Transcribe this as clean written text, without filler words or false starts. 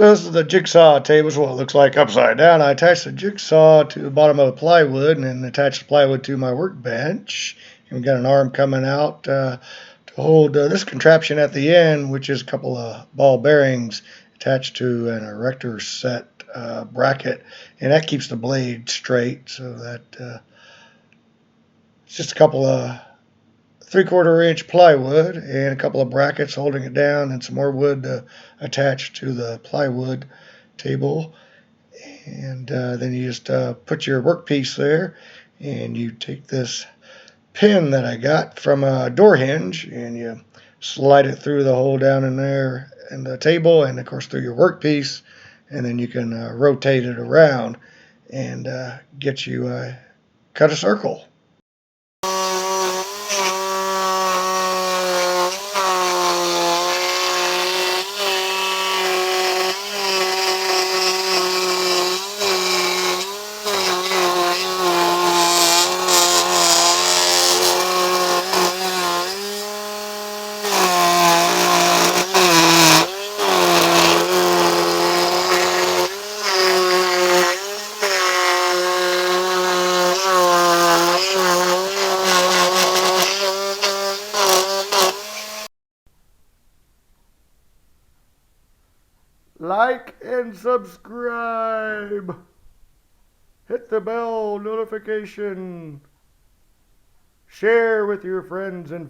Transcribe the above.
This is the jigsaw table. Is what it looks like upside down. I attached the jigsaw to the bottom of the plywood and then attached the plywood to my workbench. And we got an arm coming out to hold this contraption at the end, which is a couple of ball bearings attached to an erector set bracket. And that keeps the blade straight, so that it's just a couple of 3/4 inch plywood and a couple of brackets holding it down and some more wood attached to the plywood table. And then you just put your workpiece there, and you take this pin that I got from a door hinge and you slide it through the hole down in there in the table and of course through your workpiece, and then you can rotate it around and get you cut a circle. Like and subscribe. Hit the bell notification. Share with your friends and family.